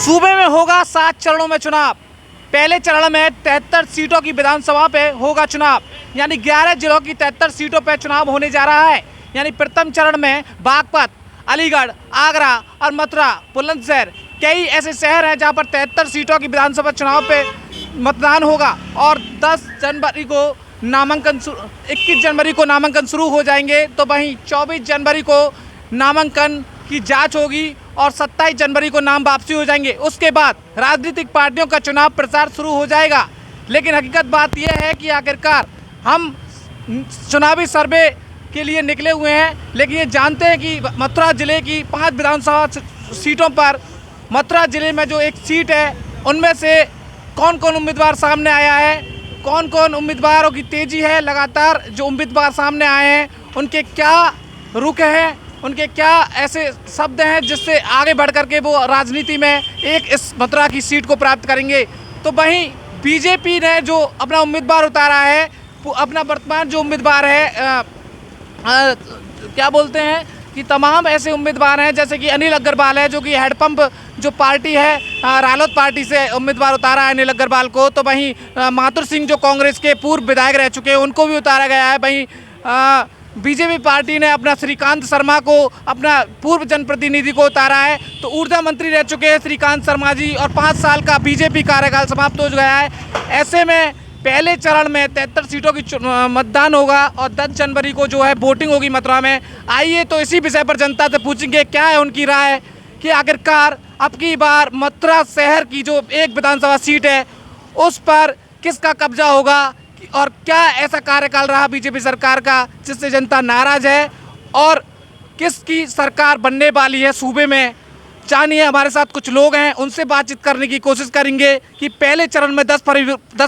सूबे में होगा 7 चरणों में चुनाव। पहले चरण में 73 सीटों की विधानसभा पे होगा चुनाव, यानी 11 जिलों की 73 सीटों पे चुनाव होने जा रहा है। यानी प्रथम चरण में बागपत, अलीगढ़, आगरा और मथुरा, बुलंदशहर, कई ऐसे शहर हैं जहां पर 73 सीटों की विधानसभा चुनाव पे मतदान होगा। और 10 जनवरी को नामांकन 21 जनवरी को नामांकन शुरू हो जाएंगे, तो वहीं 24 जनवरी को नामांकन की जांच होगी और 27 जनवरी को नाम वापसी हो जाएंगे। उसके बाद राजनीतिक पार्टियों का चुनाव प्रचार शुरू हो जाएगा। लेकिन हकीकत बात यह है कि आखिरकार हम चुनावी सर्वे के लिए निकले हुए हैं, लेकिन ये जानते हैं कि मथुरा जिले की 5 विधानसभा सीटों पर मथुरा जिले में जो एक सीट है उनमें से कौन कौन उम्मीदवार सामने आया है, कौन कौन उम्मीदवारों की तेज़ी है। लगातार जो उम्मीदवार सामने आए हैं उनके क्या रुख हैं, उनके क्या ऐसे शब्द हैं जिससे आगे बढ़ कर के वो राजनीति में एक इस मथुरा की सीट को प्राप्त करेंगे। तो वहीं बीजेपी ने जो अपना उम्मीदवार उतारा है, अपना वर्तमान जो उम्मीदवार है क्या बोलते हैं कि तमाम ऐसे उम्मीदवार हैं, जैसे कि अनिल अग्रवाल है जो कि हैंडपंप जो पार्टी है रालोद पार्टी से उम्मीदवार उतारा है अनिल अग्रवाल को। तो वहीं माथुर सिंह जो कांग्रेस के पूर्व विधायक रह चुके हैं उनको भी उतारा गया है। वहीं बीजेपी पार्टी ने अपना श्रीकांत शर्मा को, अपना पूर्व जनप्रतिनिधि को उतारा है। तो ऊर्जा मंत्री रह चुके हैं श्रीकांत शर्मा जी और 5 साल का बीजेपी कार्यकाल समाप्त हो गया है। ऐसे में पहले चरण में 73 सीटों की मतदान होगा और 10 जनवरी को जो है वोटिंग होगी मथुरा में। आइए तो इसी विषय पर जनता से पूछेंगे क्या है उनकी राय कि आखिरकार अब की बार मथुरा शहर की जो एक विधानसभा सीट है उस पर किसका कब्जा होगा और क्या ऐसा कार्यकाल रहा बीजेपी सरकार का जिससे जनता नाराज है और किसकी सरकार बनने वाली है सूबे में। जानिए, हमारे साथ कुछ लोग हैं, उनसे बातचीत करने की कोशिश करेंगे कि पहले चरण में 10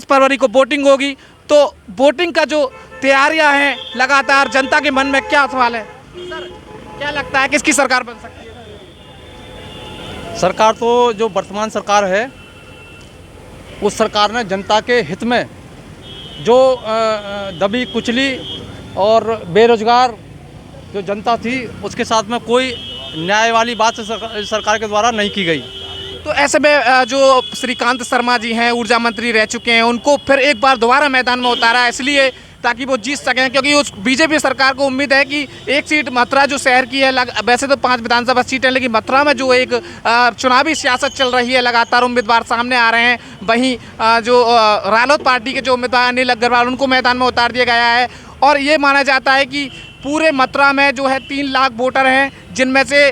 फरवरी को वोटिंग होगी, तो वोटिंग का जो तैयारियां हैं लगातार जनता के मन में क्या सवाल है। सर, क्या लगता है किसकी सरकार बन सकती है? सरकार तो जो वर्तमान सरकार है उस सरकार ने जनता के हित में जो दबी कुचली और बेरोजगार जो जनता थी उसके साथ में कोई न्याय वाली बात सरकार के द्वारा नहीं की गई। तो ऐसे में जो श्रीकांत शर्मा जी हैं ऊर्जा मंत्री रह चुके हैं उनको फिर एक बार दोबारा मैदान में उतारा है इसलिए ताकि वो जीत सकें, क्योंकि उस बीजेपी सरकार को उम्मीद है कि एक सीट मथुरा जो शहर की है, वैसे तो 5 विधानसभा सीटें, लेकिन मथुरा में जो एक चुनावी सियासत चल रही है, लगातार उम्मीदवार सामने आ रहे हैं। वहीं जो रालोद पार्टी के जो उम्मीदवार अनिल अग्रवाल उनको मैदान में उतार दिया गया है और ये माना जाता है कि पूरे मथुरा में जो है 3 लाख वोटर हैं, जिनमें से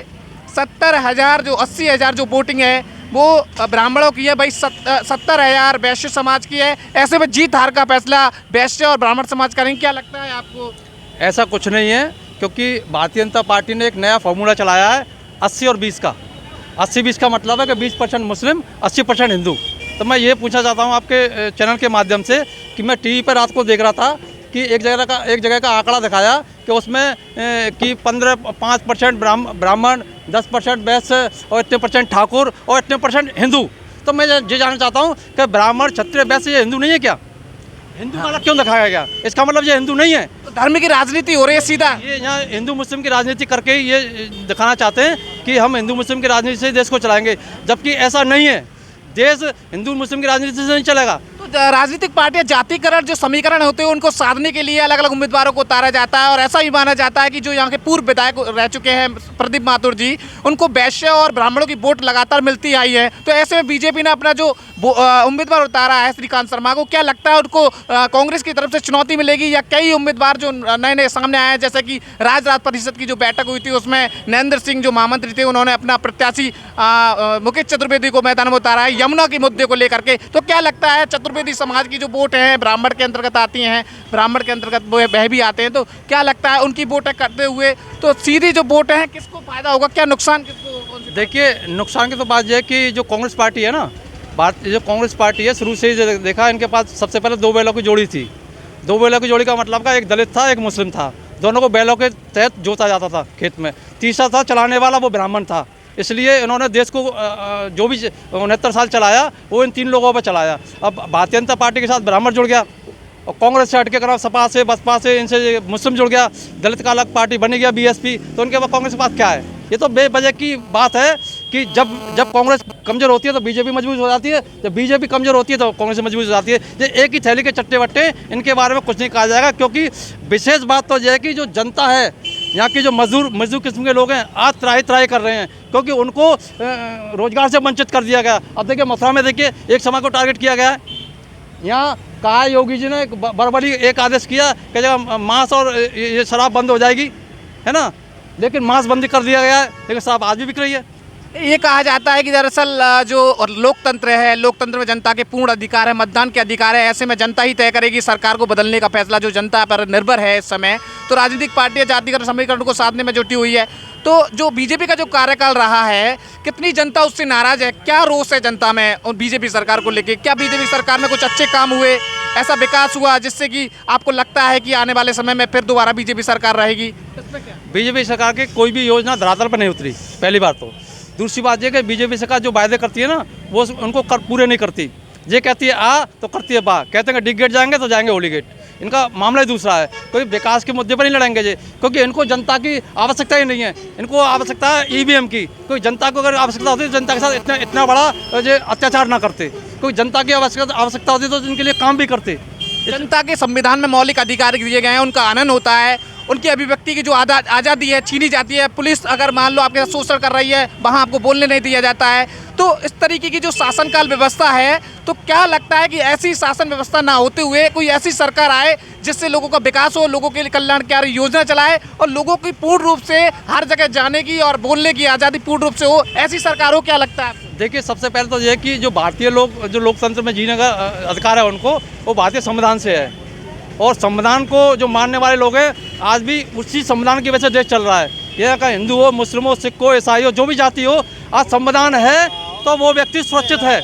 70,000 जो 80,000 जो वोटिंग है वो ब्राह्मणों की है, भाई 70,000 वैश्य समाज की है। ऐसे में जीत हार का फैसला वैश्य और ब्राह्मण समाज करेंगे। क्या लगता है आपको? ऐसा कुछ नहीं है, क्योंकि भारतीय जनता पार्टी ने एक नया फार्मूला चलाया है 80 और 20 का। 80-20 का मतलब है कि 20% मुस्लिम, 80% हिंदू। तो मैं ये पूछना चाहता हूँ आपके चैनल के माध्यम से कि मैं टीवी पर रात को देख रहा था कि एक जगह का आंकड़ा दिखाया कि उसमें कि 5% ब्राह्मण, 10% वैश्य और इतने % ठाकुर और इतने % हिंदू। तो मैं ये जानना चाहता हूँ कि ब्राह्मण, क्षत्रिय, वैश्य ये हिंदू नहीं है क्या? हिंदू वाला क्यों दिखाया गया? इसका मतलब ये हिंदू नहीं है। तो धर्म की राजनीति हो रही है सीधा। ये यहाँ हिंदू मुस्लिम की राजनीति करके ये दिखाना चाहते हैं कि हम हिंदू मुस्लिम की राजनीति से देश को चलाएंगे, जबकि ऐसा नहीं है। देश हिंदू मुस्लिम की राजनीति से नहीं चलेगा। तो राजनीतिक पार्टियां जातिकरण जो समीकरण होते हैं उनको साधने के लिए अलग अलग उम्मीदवारों को उतारा जाता है और ऐसा भी माना जाता है कि जो यहाँ के पूर्व विधायक रह चुके हैं प्रदीप माथुर जी, उनको वैश्य और ब्राह्मणों की वोट लगातार मिलती आई है। तो ऐसे में बीजेपी ने अपना जो उम्मीदवार उतारा है श्रीकांत शर्मा को, क्या लगता है उनको कांग्रेस की तरफ से चुनौती मिलेगी या कई उम्मीदवार जो नए नए सामने आए हैं, जैसे कि राज्य परिषद की जो बैठक हुई थी उसमें नरेंद्र सिंह जो महामंत्री थे उन्होंने अपना प्रत्याशी मुकेश चतुर्वेदी को मैदान में उतारा है यमुना के मुद्दे को लेकर के। तो क्या लगता है चतुर्वेदी समाज की जो वोट है ब्राह्मण के अंतर्गत आती हैं, ब्राह्मण के अंतर्गत वह भी आते हैं, तो क्या लगता है उनकी वोटें करते हुए तो सीधी जो वोट है किसको फायदा होगा, क्या नुकसान किसको? देखिए, नुकसान की तो बात यह है कि जो कांग्रेस पार्टी है ना, जो कांग्रेस पार्टी है शुरू से ही देखा इनके पास सबसे पहले 2 बैलों की जोड़ी थी। 2 बैलों की जोड़ी का मतलब का एक दलित था, एक मुस्लिम था। दोनों को बैलों के तहत जोता जाता था खेत में। तीसरा था चलाने वाला, वो ब्राह्मण था। इसलिए इन्होंने देश को जो भी 69 साल चलाया वो इन 3 लोगों पर चलाया। अब भारतीय जनता पार्टी के साथ ब्राह्मण जुड़ गया और कांग्रेस से हटके कर सपा से, बसपा से, इनसे मुस्लिम जुड़ गया। दलित का अलग पार्टी बनी गया बीएसपी। तो उनके पास कांग्रेस के पास क्या है? ये तो बेवजह की बात है कि जब कांग्रेस कमज़ोर होती है तो बीजेपी मजबूत हो जाती है, जब बीजेपी कमज़ोर होती है तो कांग्रेस मजबूत हो जाती है। ये एक ही थैली के चट्टे बट्टे, इनके बारे में कुछ नहीं कहा जाएगा। क्योंकि विशेष बात तो यह है कि जो जनता है, यहाँ की जो मजदूर किस्म के लोग हैं, आज त्राही कर रहे हैं क्योंकि उनको रोजगार से वंचित कर दिया गया। अब देखिए मथुरा में देखिए एक समाज को टारगेट किया गया है। यहाँ कहा योगी जी ने बराबरी एक आदेश किया कि जब मांस और ये शराब बंद हो जाएगी, है ना, लेकिन मांस बंदी कर दिया गया है, लेकिन शराब आज भी बिक रही है। ये कहा जाता है कि दरअसल जो लोकतंत्र है, लोकतंत्र में जनता के पूर्ण अधिकार है, मतदान के अधिकार है, ऐसे में जनता ही तय करेगी सरकार को बदलने का फैसला, जो जनता पर निर्भर है इस समय। तो राजनीतिक पार्टियां जातिगत समीकरण को साधने में जुटी हुई है। तो जो बीजेपी का जो कार्यकाल रहा है, कितनी जनता उससे नाराज है, क्या रोष है जनता में और बीजेपी सरकार को लेके? क्या बीजेपी सरकार में कुछ अच्छे काम हुए, ऐसा विकास हुआ जिससे कि आपको लगता है कि आने वाले समय में फिर दोबारा बीजेपी सरकार रहेगी? बीजेपी सरकार की कोई भी योजना धरातल पर नहीं उतरी, पहली बात तो। दूसरी बात यह कि बीजेपी सरकार जो वायदे करती है ना, वो उनको पूरे नहीं करती। ये कहती है आ तो करती है बा, कहते हैं डिग गेट जाएंगे तो जाएंगे होली गेट। इनका मामला ही दूसरा है, कोई विकास के मुद्दे पर नहीं लड़ेंगे ये, क्योंकि इनको जनता की आवश्यकता ही नहीं है। इनको आवश्यकता है ईवीएम की। कोई जनता को अगर आवश्यकता होती तो जनता के साथ इतना बड़ा जो अत्याचार ना करते। कोई जनता की आवश्यकता होती तो इनके लिए काम भी करते। जनता के संविधान में मौलिक अधिकार दिए गए हैं, उनका आनंद होता है, उनकी अभिव्यक्ति की जो आज़ादी है छीनी जाती है। पुलिस अगर मान लो आपके साथ शोषण कर रही है, वहाँ आपको बोलने नहीं दिया जाता है। तो इस तरीके की जो शासनकाल व्यवस्था है, तो क्या लगता है कि ऐसी शासन व्यवस्था ना होते हुए कोई ऐसी सरकार आए जिससे लोगों का विकास हो, लोगों के लिए कल्याणकारी योजना चलाए और लोगों की पूर्ण रूप से हर जगह जाने की और बोलने की आज़ादी पूर्ण रूप से हो, ऐसी सरकार हो? क्या लगता है आपको? देखिए, सबसे पहले तो ये कि जो भारतीय लोग जो लोकतंत्र में जीने का अधिकार है उनको, वो भारतीय संविधान से है। और संविधान को जो मानने वाले लोग हैं, आज भी उसी संविधान की वजह से देश चल रहा है। यह का हिंदू हो, मुस्लिम हो, सिख हो, ईसाई हो, जो भी जाति हो, आज संविधान है तो वो व्यक्ति सुरक्षित है।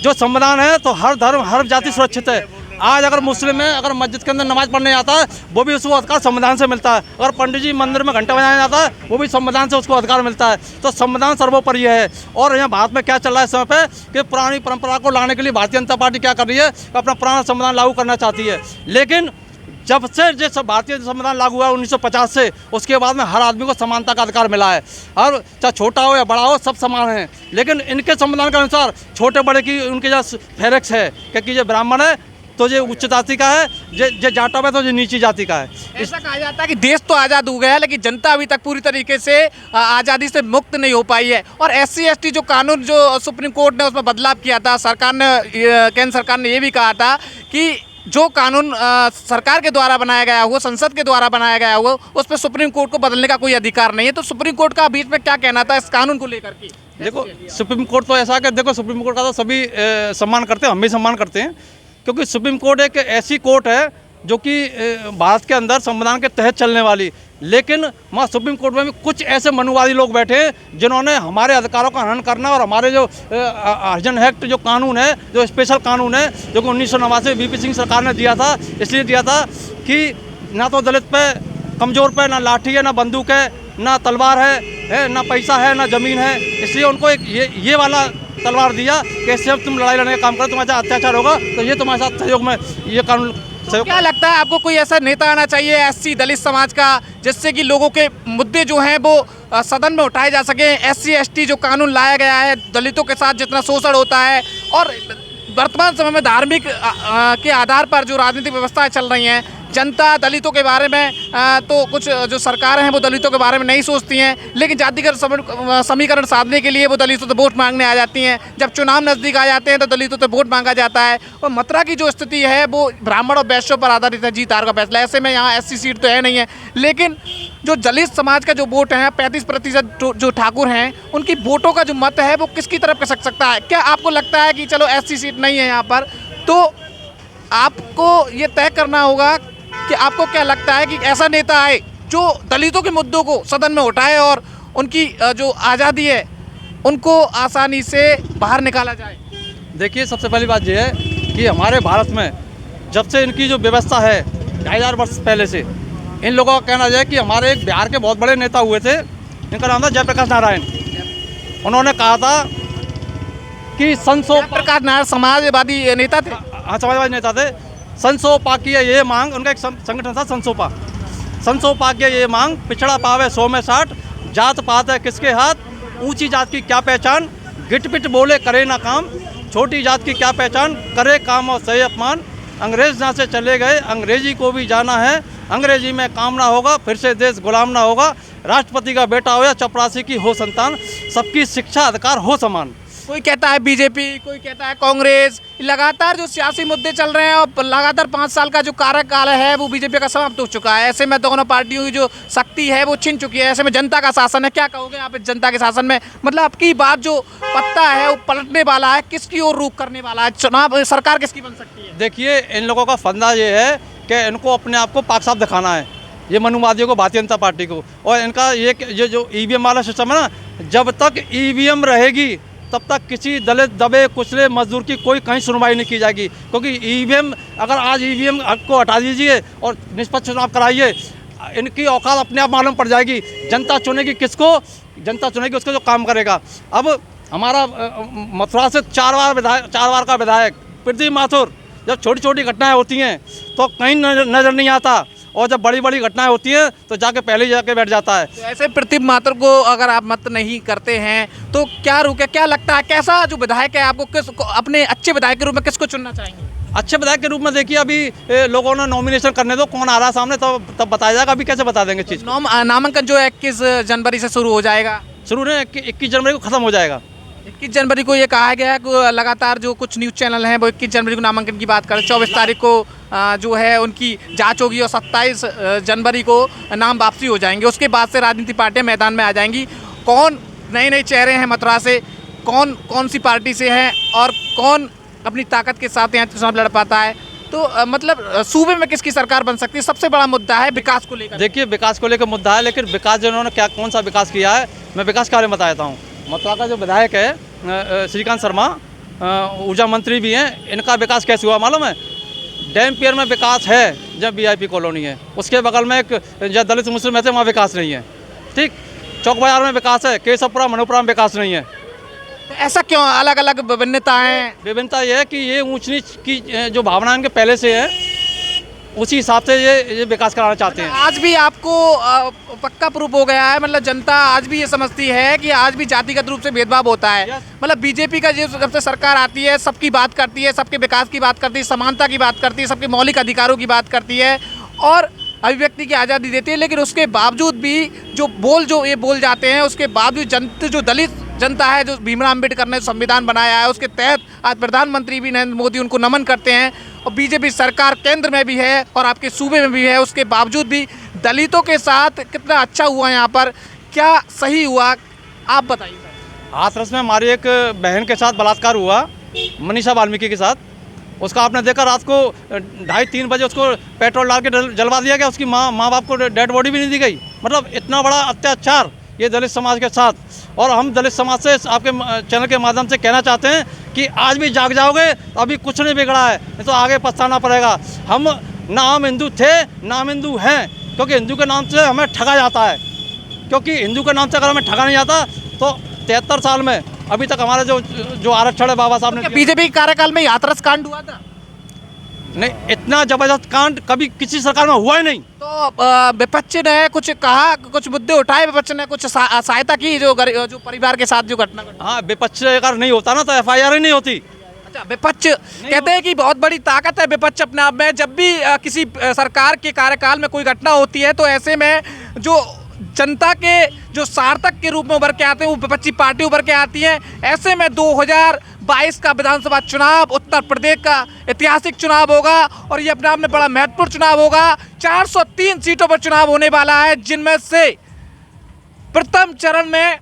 जो संविधान है तो हर धर्म हर जाति सुरक्षित है। आज अगर मुस्लिम है, अगर मस्जिद के अंदर नमाज पढ़ने आता है, वो भी उसको अधिकार संविधान से मिलता है। अगर पंडित जी मंदिर में घंटा बजाने जाता है, वो भी संविधान से उसको अधिकार मिलता है। तो संविधान सर्वोपरि है। और यहाँ भारत में क्या चल रहा है इस समय पे कि पुरानी परंपरा को लाने के लिए भारतीय जनता पार्टी क्या कर रही है, अपना पुराना संविधान लागू करना चाहती है। लेकिन जब से जो सब भारतीय संविधान लागू हुआ 1950 से, उसके बाद में हर आदमी को समानता का अधिकार मिला है। और चाहे छोटा हो या बड़ा हो, सब समान हैं। लेकिन इनके संविधान के अनुसार छोटे बड़े की उनके जो फेरक्स है, क्योंकि ये ब्राह्मण है तो ये उच्च जाति का है, ये जाटा है तो ये नीची जाति का है। ऐसा कहा जाता है कि देश तो आज़ाद हो गया है, लेकिन जनता अभी तक पूरी तरीके से आज़ादी से मुक्त नहीं हो पाई है। और SC ST जो कानून जो सुप्रीम कोर्ट ने उसमें बदलाव किया था, सरकार ने, केंद्र सरकार ने ये भी कहा था कि जो कानून सरकार के द्वारा बनाया गया हो, संसद के द्वारा बनाया गया हो, उस पर सुप्रीम कोर्ट को बदलने का कोई अधिकार नहीं है। तो सुप्रीम कोर्ट का बीच में क्या कहना था इस कानून को लेकर के? देखो, सुप्रीम कोर्ट तो ऐसा कि देखो, सुप्रीम कोर्ट का तो सभी सम्मान करते हैं, हम भी सम्मान करते हैं, क्योंकि सुप्रीम कोर्ट एक ऐसी कोर्ट है जो कि भारत के अंदर संविधान के तहत चलने वाली। लेकिन वहाँ सुप्रीम कोर्ट में भी कुछ ऐसे मनुवादी लोग बैठे हैं जिन्होंने हमारे अधिकारों का हनन करना और हमारे जो हरिजन एक्ट जो कानून है, जो स्पेशल कानून है, जो कि 1989 VP सिंह सरकार ने दिया था, इसलिए दिया था कि ना तो दलित पे, कमज़ोर पे ना लाठी है, ना बंदूक है, ना तलवार है, ना पैसा है, ना ज़मीन है। इसलिए उनको एक ये वाला तलवार दिया कि इससे तुम लड़ाई लड़ने का काम करो, तुम्हारे साथ अत्याचार होगा तो ये तुम्हारे साथ सहयोग में ये कानून। क्या लगता है आपको, कोई ऐसा नेता आना चाहिए SC दलित समाज का, जिससे कि लोगों के मुद्दे जो हैं वो सदन में उठाए जा सके? SC ST जो कानून लाया गया है, दलितों के साथ जितना शोषण होता है, और वर्तमान समय में धार्मिक के आधार पर जो राजनीतिक व्यवस्थाएं चल रही हैं, जनता दलितों के बारे में तो कुछ जो सरकारें हैं वो दलितों के बारे में नहीं सोचती हैं, लेकिन जातिगत समीकरण साधने के लिए वो दलितों से वोट मांगने आ जाती हैं। जब चुनाव नज़दीक आ जाते हैं तो दलितों से वोट मांगा जाता है। और मथुरा की जो स्थिति है वो ब्राह्मण और वैश्यों पर आधारित है, जीत हार का फैसला। ऐसे में यहाँ SC सीट तो है नहीं है, लेकिन जो दलित समाज का जो वोट है, 35% जो ठाकुर हैं, उनकी वोटों का जो मत है वो किसकी तरफ खिसक सकता है? क्या आपको लगता है कि चलो SC सीट नहीं है यहाँ पर, तो आपको ये तय करना होगा कि आपको क्या लगता है कि ऐसा नेता आए जो दलितों के मुद्दों को सदन में उठाए और उनकी जो आज़ादी है उनको आसानी से बाहर निकाला जाए? देखिए, सबसे पहली बात यह है कि हमारे भारत में जब से इनकी जो व्यवस्था है 2000 वर्ष पहले से, इन लोगों का कहना है कि हमारे एक बिहार के बहुत बड़े नेता हुए थे, इनका नाम था जयप्रकाश नारायण। उन्होंने कहा था कि प्रकाश नारायण समाजवादी नेता थे। हाँ, समाजवादी नेता थे। संसोपा की ये मांग, उनका एक संगठन था संसोपा की ये मांग, पिछड़ा पावे 100 में 60, जात पात है किसके हाथ, ऊंची जात की क्या पहचान, गिट पिट बोले करे ना काम, छोटी जात की क्या पहचान, करे काम और सही अपमान, अंग्रेज जहाँ से चले गए अंग्रेजी को भी जाना है, अंग्रेजी में काम ना होगा फिर से देश गुलाम ना होगा, राष्ट्रपति का बेटा हो या चपरासी की हो संतान, सबकी शिक्षा अधिकार हो समान। कोई कहता है बीजेपी, कोई कहता है कांग्रेस, लगातार जो सियासी मुद्दे चल रहे हैं और लगातार 5 साल का जो कार्यकाल है वो बीजेपी का समाप्त हो चुका है। ऐसे में दोनों पार्टियों की जो शक्ति है वो छिन चुकी है। ऐसे में जनता का शासन है, क्या कहोगे आप इस जनता के शासन में? मतलब आपकी बात जो पत्ता है वो पलटने वाला है, किसकी ओर रुख करने वाला है? चुनाव सरकार किसकी बन सकती है? देखिए, इन लोगों का फंदा ये है कि इनको अपने आप को पाक साफ दिखाना है, ये मनुवादियों को, भारतीय जनता पार्टी को। और इनका ये जो ईवीएम वाला सिस्टम है ना, जब तक ईवीएम रहेगी तब तक किसी दलित दबे कुचले मजदूर की कोई कहीं सुनवाई नहीं की जाएगी। क्योंकि ईवीएम, अगर आज ईवीएम को हटा दीजिए और निष्पक्ष चुनाव कराइए, इनकी औकात अपने आप मालूम पड़ जाएगी। जनता चुनेगी किसको? जनता चुनेगी उसको जो काम करेगा। अब हमारा मथुरा से 4 बार का विधायक पृथ्वी माथुर, जब छोटी छोटी घटनाएं होती हैं तो कहीं नज़र नहीं आता, और जब बड़ी बड़ी घटनाएं होती हैं तो जाके पहले ही जाके बैठ जाता है। तो ऐसे पृथ्वी माथुर को अगर आप मत नहीं करते हैं तो क्या रुके, क्या लगता है कैसा जो विधायक है आपको, किस अपने अच्छे विधायक के रूप में किसको चुनना चाहेंगे? अच्छे विधायक के रूप में देखिए, अभी लोगों ने नॉमिनेशन करने दो, कौन आ रहा है सामने तब बताया जाएगा। अभी कैसे बता देंगे चीज़? नामांकन जो है 21 जनवरी से शुरू हो जाएगा। शुरू नहीं, 21 जनवरी को ख़त्म हो जाएगा। 21 जनवरी को ये कहा गया है कि लगातार जो कुछ न्यूज़ चैनल हैं वो 21 जनवरी को नामांकन की बात करें। 24 तारीख को जो है उनकी जांच होगी और 27 जनवरी को नाम वापसी हो जाएंगे। उसके बाद से राजनीतिक पार्टियां मैदान में आ जाएंगी। कौन नए नए चेहरे हैं मथुरा से, कौन सी पार्टी से हैं और कौन अपनी ताकत के साथ यहाँ चुनाव लड़ पाता है? तो मतलब सूबे में किसकी सरकार बन सकती है? सबसे बड़ा मुद्दा है विकास को लेकर। देखिए, विकास को लेकर मुद्दा है, लेकिन विकास जो उन्होंने कौन सा विकास किया है, मैं विकास के बारे में बताता हूँ। मथुरा का जो विधायक है श्रीकांत शर्मा, ऊर्जा मंत्री भी हैं, इनका विकास कैसे हुआ मालूम है? डैम पियर में विकास है, जब वीआईपी कॉलोनी है उसके बगल में एक जब दलित मुस्लिम रहते वहाँ विकास नहीं है। ठीक, चौक बाजार में विकास है, केशवपुरा मनोपुरा में विकास नहीं है। तो ऐसा क्यों? अलग अलग विभिन्नता है। विभिन्नता यह है कि ये ऊंच नीच की जो भावना इनके पहले से है, उसी हिसाब से ये विकास कराना चाहते हैं। आज भी आपको पक्का प्रूफ हो गया है, मतलब जनता आज भी ये समझती है कि आज भी जातिगत रूप से भेदभाव होता है। मतलब बीजेपी का जो जब से सरकार आती है सबकी बात करती है, सबके विकास की बात करती है, समानता की बात करती है, सबके मौलिक अधिकारों की बात करती है और अभिव्यक्ति की आज़ादी देती है। लेकिन उसके बावजूद भी जो ये बोल जाते हैं, उसके बावजूद जो दलित जनता है, जो भीमराव अम्बेडकर ने संविधान बनाया है उसके तहत आज प्रधानमंत्री भी नरेंद्र मोदी उनको नमन करते हैं और बीजेपी सरकार केंद्र में भी है और आपके सूबे में भी है। उसके बावजूद भी दलितों के साथ कितना अच्छा हुआ यहाँ पर, क्या सही हुआ, आप बताइए। हाथरस में हमारी एक बहन के साथ बलात्कार हुआ, मनीषा वाल्मीकि के साथ। उसका आपने देखा, रात को 2:30-3 बजे उसको पेट्रोल डाल के जलवा दिया गया। उसकी माँ बाप को डेड बॉडी भी नहीं दी गई। मतलब इतना बड़ा अत्याचार ये दलित समाज के साथ। और हम दलित समाज से आपके चैनल के माध्यम से कहना चाहते हैं कि आज भी जाग जाओगे तो अभी कुछ नहीं बिगड़ा है, नहीं तो आगे पछताना पड़ेगा। हम ना हम हिंदू थे ना हम हिंदू हैं, क्योंकि हिंदू के नाम से हमें ठगा जाता है। क्योंकि हिंदू के नाम से अगर हमें ठगा नहीं जाता तो 73 साल में अभी तक हमारा जो आरक्षण है बाबा साहब ने, बीजेपी के कार्यकाल में हाथरस कांड हुआ था? नहीं, इतना जबरदस्त कांड कभी किसी सरकार में हुआ ही नहीं। तो विपक्ष ने कुछ कहा, कुछ मुद्दे उठाए, विपक्ष ने कुछ सहायता की जो परिवार के साथ जो घटना घटी? हाँ, विपक्ष अगर नहीं होता ना तो FIR ही नहीं होती। अच्छा, विपक्ष कहते हैं कि बहुत बड़ी ताकत है विपक्ष अपने आप में। जब भी किसी सरकार के कार्यकाल में कोई घटना होती है तो ऐसे में जो जनता के जो सार्थक के रूप में उभर के आते हैं वो विपक्षी पार्टी उभर के आती है। ऐसे में 2022 का विधानसभा चुनाव उत्तर प्रदेश का ऐतिहासिक चुनाव होगा और ये अपने आप में बड़ा महत्वपूर्ण चुनाव होगा। 403 सीटों पर चुनाव होने वाला है, जिनमें से प्रथम चरण में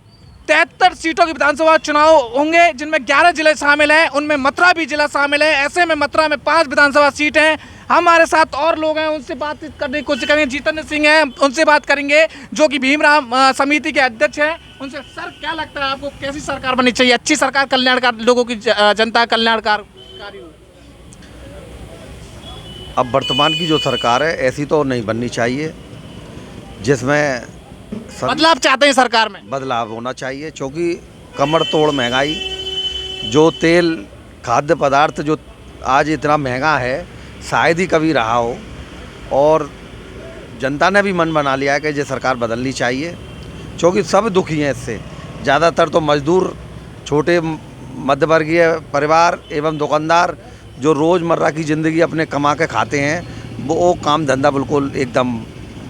73 सीटों की विधानसभा चुनाव होंगे, जिनमें 11 जिले शामिल हैं, उनमें मथुरा भी जिला शामिल है। ऐसे में मथुरा में 5 विधानसभा सीट हैं। हमारे साथ और लोग हैं, उनसे बातचीत करने की कोशिश करेंगे। जितेंद्र सिंह हैं, उनसे बात करेंगे जो कि भीमराव समिति के अध्यक्ष हैं। उनसे, सर क्या लगता है आपको, कैसी सरकार बननी चाहिए? अच्छी सरकार, कल्याणकार, लोगों की जनता कल्याणकारी हो? अब वर्तमान की जो सरकार है ऐसी तो नहीं बननी चाहिए, जिसमें बदलाव चाहते हैं सरकार में? बदलाव होना चाहिए, क्योंकि कमर तोड़ महंगाई, जो तेल खाद्य पदार्थ जो आज इतना महंगा है शायद ही कभी रहा हो, और जनता ने भी मन बना लिया है कि ये सरकार बदलनी चाहिए, क्योंकि सब दुखी हैं इससे। ज़्यादातर तो मजदूर, छोटे मध्यवर्गीय परिवार एवं दुकानदार जो रोज़मर्रा की ज़िंदगी अपने कमा के खाते हैं, वो काम धंधा बिल्कुल एकदम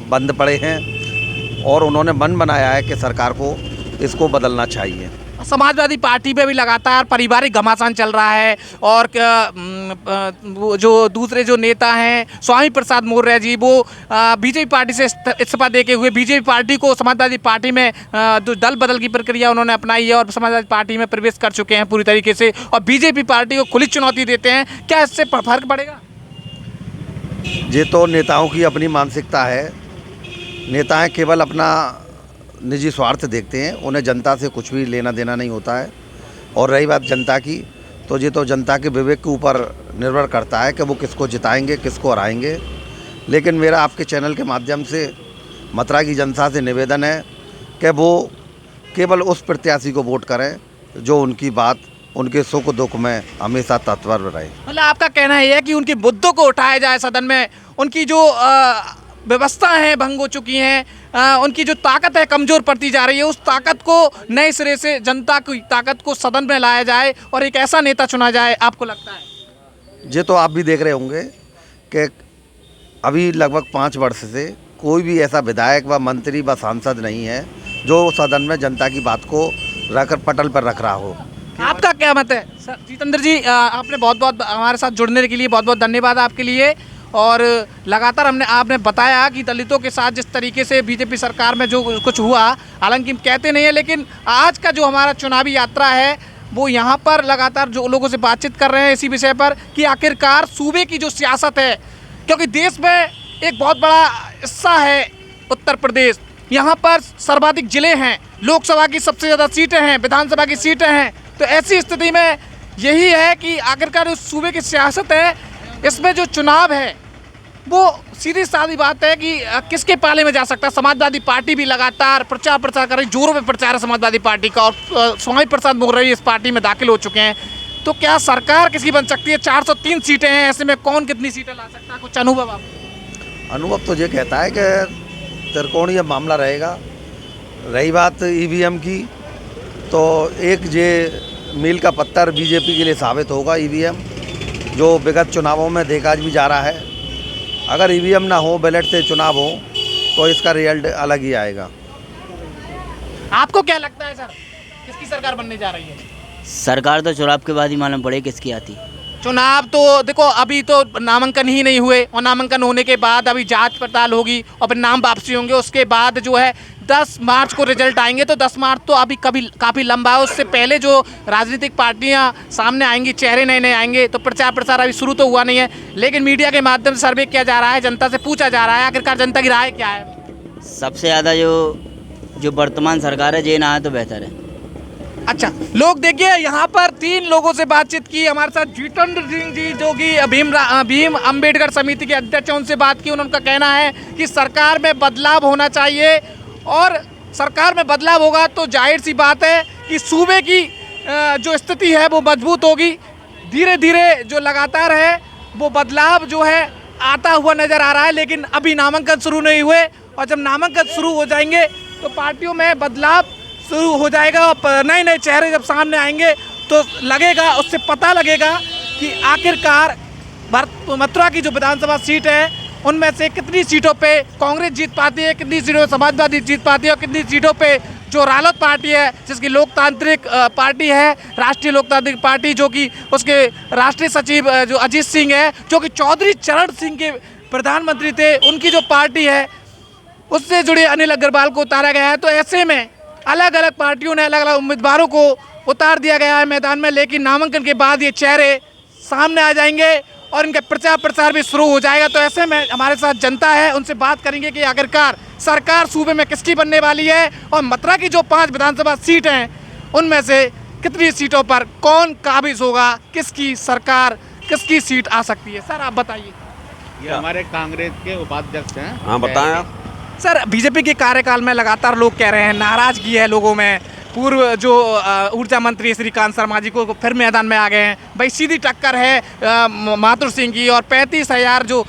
बंद पड़े हैं और उन्होंने मन बनाया है कि सरकार को इसको बदलना चाहिए। समाजवादी पार्टी पे भी लगातार पारिवारिक घमासान चल रहा है और वो जो दूसरे जो नेता हैं स्वामी प्रसाद मौर्य जी, वो बीजेपी पार्टी से इस्तीफा देके हुए बीजेपी पार्टी को समाजवादी पार्टी में जो दल बदल की प्रक्रिया उन्होंने अपनाई है और समाजवादी पार्टी में प्रवेश कर चुके हैं पूरी तरीके से और बीजेपी पार्टी को खुली चुनौती देते हैं। क्या इससे फर्क पड़ेगा? ये तो नेताओं की अपनी मानसिकता है। नेता केवल अपना निजी स्वार्थ देखते हैं, उन्हें जनता से कुछ भी लेना देना नहीं होता है। और रही बात जनता की, तो ये तो जनता के विवेक के ऊपर निर्भर करता है कि वो किसको जिताएंगे, किसको हराएंगे। लेकिन मेरा आपके चैनल के माध्यम से मथुरा की जनता से निवेदन है कि वो केवल उस प्रत्याशी को वोट करें जो उनकी बात, उनके सुख दुख में हमेशा तत्पर रहे। मतलब आपका कहना यह है कि उनके मुद्दों को उठाया जाए सदन में, उनकी जो व्यवस्था है भंग हो चुकी हैं, उनकी जो ताकत है कमज़ोर पड़ती जा रही है, उस ताकत को नए सिरे से, जनता की ताकत को सदन में लाया जाए और एक ऐसा नेता चुना जाए। आपको लगता है? ये तो आप भी देख रहे होंगे कि अभी लगभग 5 वर्ष से कोई भी ऐसा विधायक व मंत्री व सांसद नहीं है जो सदन में जनता की बात को रख पटल पर रख रहा हो। आपका क्या मत है? सर जितेंद्र जी, आपने बहुत बहुत हमारे साथ जुड़ने के लिए बहुत बहुत धन्यवाद आपके लिए। और लगातार आपने बताया कि दलितों के साथ जिस तरीके से बीजेपी सरकार में जो कुछ हुआ, हालांकि हम कहते नहीं है, लेकिन आज का जो हमारा चुनावी यात्रा है वो यहाँ पर लगातार जो लोगों से बातचीत कर रहे हैं इसी विषय पर कि आखिरकार सूबे की जो सियासत है, क्योंकि देश में एक बहुत बड़ा हिस्सा है उत्तर प्रदेश, यहाँ पर सर्वाधिक जिले हैं, लोकसभा की सबसे ज़्यादा सीटें हैं, विधानसभा की सीटें हैं, तो ऐसी स्थिति में यही है कि आखिरकार उस सूबे की सियासत है, इसमें जो चुनाव है वो सीधी सादी बात है कि किसके पाले में जा सकता है। समाजवादी पार्टी भी लगातार प्रचार कर रही, जोरों पे प्रचार है समाजवादी पार्टी का, और स्वामी प्रसाद मौर्य इस पार्टी में दाखिल हो चुके हैं। तो क्या सरकार किसकी बन सकती है? 403 सीटें हैं, ऐसे में कौन कितनी सीटें ला सकता है? कुछ अनुभव आप? अनुभव तो ये कहता है कि त्रिकोणीय मामला रहेगा। रही बात ईवीएम की, तो एक ये मील का पत्थर बीजेपी के लिए साबित होगा ईवीएम, जो विगत चुनावों में देखा भी जा रहा है। अगर ईवीएम ना हो, बैलेट से चुनाव हो, तो इसका रिजल्ट अलग ही आएगा। आपको क्या लगता है सर, किसकी सरकार बनने जा रही है? सरकार तो चुनाव के बाद ही मालूम पड़े किसकी आती। चुनाव तो देखो, अभी तो नामांकन ही नहीं हुए और नामांकन होने के बाद अभी जांच पड़ताल होगी और फिर नाम वापसी होंगे। उसके बाद जो है 10 मार्च को रिजल्ट आएंगे, तो 10 मार्च तो अभी काफ़ी लंबा है। उससे पहले जो राजनीतिक पार्टियां सामने आएंगी, चेहरे नए नए आएंगे, तो प्रचार प्रसार अभी शुरू तो हुआ नहीं है, लेकिन मीडिया के माध्यम से सर्वे किया जा रहा है, जनता से पूछा जा रहा है आखिरकार जनता की राय क्या है। सबसे ज़्यादा जो वर्तमान सरकार है, जे ना आए तो बेहतर है। अच्छा, लोग देखिए यहाँ पर 3 लोगों से बातचीत की हमारे साथ। जितेंद्र सिंह जी जो कि भीम अंबेडकर समिति के अध्यक्ष हैं, उनसे बात की। उनका कहना है कि सरकार में बदलाव होना चाहिए और सरकार में बदलाव होगा तो जाहिर सी बात है कि सूबे की जो स्थिति है वो मजबूत होगी। धीरे धीरे जो लगातार है वो बदलाव जो है आता हुआ नज़र आ रहा है, लेकिन अभी नामांकन शुरू नहीं हुए और जब नामांकन शुरू हो जाएंगे तो पार्टियों में बदलाव शुरू हो जाएगा और नए नए चेहरे जब सामने आएंगे तो लगेगा, उससे पता लगेगा कि आखिरकार मथुरा की जो विधानसभा सीट है उनमें से कितनी सीटों पे कांग्रेस जीत पाती है, कितनी सीटों पे समाजवादी जीत पाती है और कितनी सीटों पे जो रालोद पार्टी है, जिसकी लोकतांत्रिक पार्टी है, राष्ट्रीय लोकतांत्रिक पार्टी, जो कि उसके राष्ट्रीय सचिव जो अजीत सिंह है, जो कि चौधरी चरण सिंह के प्रधानमंत्री थे, उनकी जो पार्टी है उससे जुड़े अनिल अग्रवाल को उतारा गया है। तो ऐसे में अलग अलग पार्टियों ने अलग अलग उम्मीदवारों को उतार दिया गया है मैदान में, लेकिन नामांकन के बाद ये चेहरे सामने आ जाएंगे और इनका प्रचार प्रसार भी शुरू हो जाएगा। तो ऐसे में हमारे साथ जनता है, उनसे बात करेंगे कि आखिरकार सरकार सूबे में किसकी बनने वाली है और मथुरा की जो 5 विधानसभा सीट हैं उनमें से कितनी सीटों पर कौन काबिज होगा, किसकी सरकार, किसकी सीट आ सकती है। सर आप बताइए। ये हमारे कांग्रेस के उपाध्यक्ष हैं। हाँ बताएं आप। सर बीजेपी के कार्यकाल में लगातार लोग कह रहे हैं, नाराजगी है लोगों में, पूर्व जो ऊर्जा मंत्री श्रीकांत शर्मा जी को फिर मैदान में आ गए हैं। भाई सीधी टक्कर है माथुर सिंह की और 35,000 जो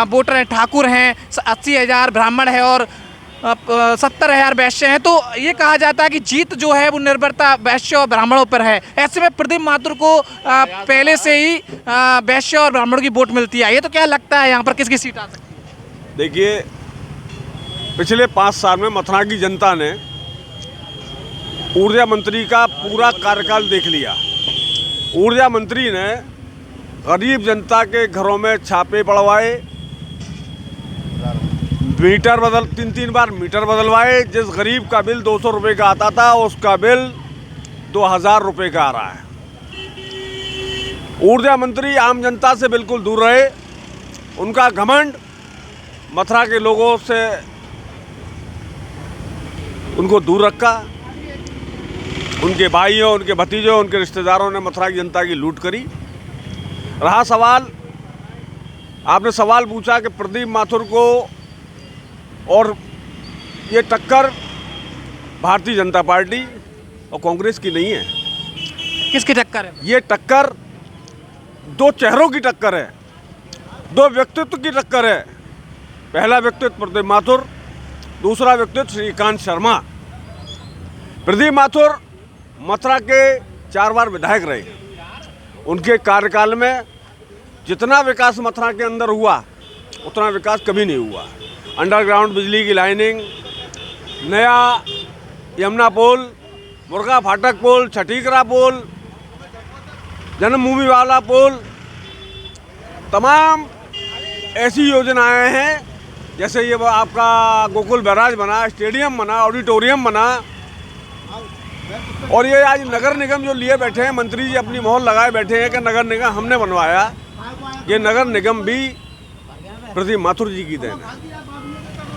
वोटर हैं ठाकुर हैं, 80,000 ब्राह्मण है और 70,000 वैश्य हैं, तो ये कहा जाता है कि जीत जो है वो निर्भरता वैश्य और ब्राह्मणों पर है। ऐसे में प्रदीप माथुर को पहले से ही वैश्य और ब्राह्मणों की वोट मिलती है। ये तो क्या लगता है यहाँ पर किसकी सीट आ सकती है? देखिए, पिछले 5 साल में मथुरा की जनता ने ऊर्जा मंत्री का पूरा कार्यकाल देख लिया। ऊर्जा मंत्री ने गरीब जनता के घरों में छापे पड़वाए, मीटर 3 बार मीटर बदलवाए। जिस गरीब का बिल 200 रुपये का आता था उसका बिल 2000 रुपये का आ रहा है। ऊर्जा मंत्री आम जनता से बिल्कुल दूर रहे। उनका घमंड मथुरा के लोगों से उनको दूर रखा। उनके भाइयों, उनके भतीजों, उनके रिश्तेदारों ने मथुरा की जनता की लूट करी। रहा सवाल, आपने सवाल पूछा कि प्रदीप माथुर को, और ये टक्कर भारतीय जनता पार्टी और कांग्रेस की नहीं है। किसकी टक्कर है? ये टक्कर 2 चेहरों की टक्कर है, 2 व्यक्तित्व की टक्कर है। पहला व्यक्तित्व प्रदीप माथुर, दूसरा व्यक्तित्व श्रीकांत शर्मा। प्रदीप माथुर मथुरा के 4 बार विधायक रहे। उनके कार्यकाल में जितना विकास मथुरा के अंदर हुआ उतना विकास कभी नहीं हुआ। अंडरग्राउंड बिजली की लाइनिंग, नया यमुना पुल, मुर्गा फाटक पुल, छठीकरा पुल, जन्मभूमि वाला पुल, तमाम ऐसी योजनाएं हैं। जैसे ये आपका गोकुल बैराज बना, स्टेडियम बना, ऑडिटोरियम बना, और ये आज नगर निगम जो लिए बैठे हैं, मंत्री जी अपनी मोहर लगाए बैठे हैं कि नगर निगम हमने बनवाया। ये नगर निगम भी प्रदीप माथुर जी की देन है।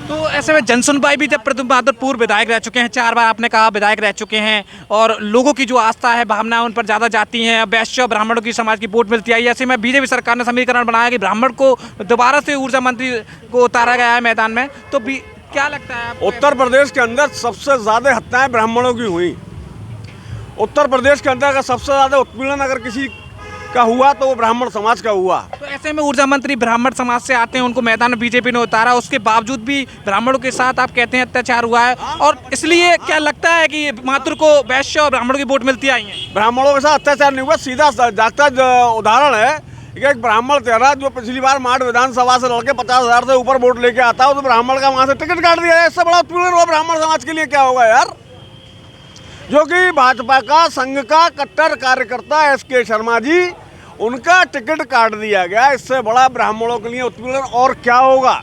तो ऐसे में जनसुनवाई भी, जब प्रदीप माथुर पूर्व विधायक रह चुके हैं, 4 बार आपने कहा विधायक रह चुके हैं, और लोगों की जो आस्था है, भावना उन पर ज़्यादा जाती हैं, वैश्य और ब्राह्मणों की समाज की वोट मिलती है। ऐसे में बीजेपी सरकार ने समीकरण बनाया कि ब्राह्मण को दोबारा से ऊर्जा मंत्री को उतारा गया है मैदान में, तो क्या लगता है आपको? उत्तर प्रदेश के अंदर सबसे ज़्यादा हत्याएं ब्राह्मणों की हुई। उत्तर प्रदेश के अंदर का सबसे ज़्यादा उत्पीड़न अगर किसी का हुआ तो वो ब्राह्मण समाज का हुआ। तो ऐसे में ऊर्जा मंत्री ब्राह्मण समाज से आते हैं, उनको मैदान में बीजेपी ने उतारा, उसके बावजूद भी ब्राह्मणों के साथ आप कहते हैं अत्याचार हुआ है, और इसलिए क्या लगता है कि माथुर को वैश्य और ब्राह्मणों की वोट मिलती आई है? ब्राह्मणों के साथ अत्याचार नहीं हुआ, सीधा जागता उदाहरण है कि एक ब्राह्मण तेरा जो पिछली बार माठ विधानसभा से लड़के 50,000 से ऊपर वोट लेके आता है, तो ब्राह्मण का वहाँ से टिकट काट दिया है। इससे बड़ा उत्पीड़न हुआ ब्राह्मण समाज के लिए क्या होगा यार? जो कि भाजपा का संघ का कट्टर कार्यकर्ता SK शर्मा जी, उनका टिकट काट दिया गया। इससे बड़ा ब्राह्मणों के लिए उत्पीड़न और क्या होगा?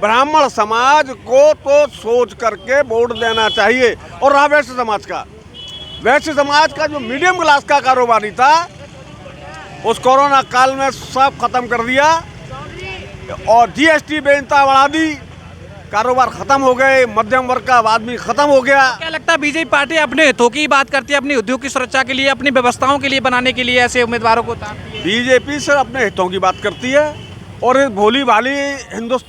ब्राह्मण समाज को तो सोच करके वोट देना चाहिए। और रहा वैश्य समाज का, वैश्य समाज का जो मीडियम क्लास का कारोबारी था, उस कोरोना काल में सब खत्म कर दिया, और GST बेचता बढ़ा दी, कारोबार खत्म हो गए, मध्यम वर्ग का आदमी खत्म हो गया। क्या लगता है बीजेपी पार्टी अपने हितों की बात करती है, अपनी उद्योग की सुरक्षा के लिए, अपनी व्यवस्थाओं के लिए बनाने के लिए ऐसे उम्मीदवारों को उतारती है? बीजेपी सिर्फ अपने हितों की बात करती है, और इस भोली भाली हिंदुस्तान